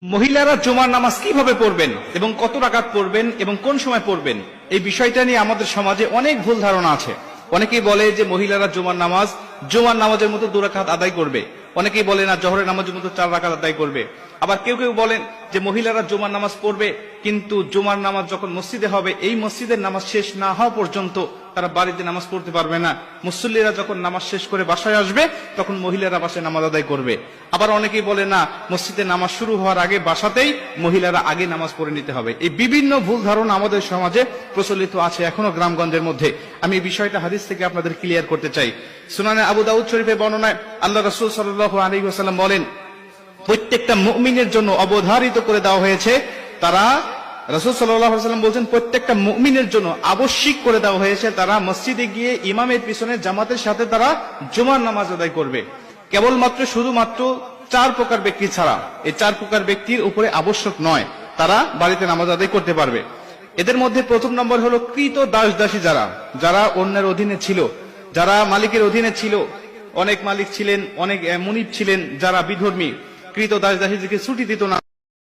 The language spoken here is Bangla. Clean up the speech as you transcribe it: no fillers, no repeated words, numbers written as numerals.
মহিলারা জুমার নামাজ কিভাবে পড়বেন এবং কত রাকাত পড়বেন এবং কোন সময় পড়বেন, এই বিষয়টা নিয়ে আমাদের সমাজে অনেক ভুল ধারণা আছে। অনেকেই বলে যে মহিলারা জুমার নামাজের মতো 2 রাকাত আদায় করবে। অনেকেই বলে না, জোহরের নামাজের মতো 4 রাকাত আদায় করবে। আবার কেউ কেউ বলেন যে মহিলারা জুমার নামাজ পড়বে, কিন্তু জুমার নামাজ যখন মসজিদে হবে, এই মসজিদের নামাজ শেষ না হওয়া পর্যন্ত তারা বাড়িতে নামাজ পড়তে পারবে না। মুসল্লিরা যখন নামাজ শেষ করে বাসায় আসবে, তখন মহিলারা বাসায় নামাজ আদায় করবে। আবার অনেকেই বলে না, মসজিদে নামাজ শুরু হওয়ার আগে বাসাতেই মহিলারা আগে নামাজ পড়ে নিতে হবে। এই বিভিন্ন ভুল ধারণা আমাদের সমাজে প্রচলিত আছে এখনো গ্রামগঞ্জের মধ্যে। আমি এই বিষয়টা হাদিস থেকে আপনাদের ক্লিয়ার করতে চাই। সুনানে আবু দাউদ শরীফে বর্ণনায় আল্লাহ রাসূল সাল্লাল্লাহু আলাইহি ওয়াসাল্লাম বলেন, প্রত্যেকটা মুমিনের জন্য অবধারিত করে দেওয়া হয়েছে, রাসূল সাল্লাল্লাহু আলাইহি ওয়াসাল্লাম বলেন প্রত্যেকটা মুমিনের জন্য আবশ্যিক করে দেওয়া হয়েছে, তারা মসজিদে গিয়ে ইমামের পিছনে জামাতের সাথে তারা জুমার নামাজ আদায় করবে। কেবলমাত্র শুধুমাত্র 4 প্রকার ব্যক্তি ছাড়া, এই 4 প্রকার ব্যক্তির উপরে আবশ্যক নয়, তারা বাড়িতে নামাজ আদায় করতে পারবে। এদের মধ্যে প্রথম নম্বর হলো কৃত দাস দাসী, যারা অন্যের অধীনে ছিল, যারা মালিকের অধীনে ছিল। অনেক মালিক ছিলেন, অনেক মুনিব ছিলেন যারা বিধর্মী, কৃত দাস দাসীদেরকে ছুটি দিত না।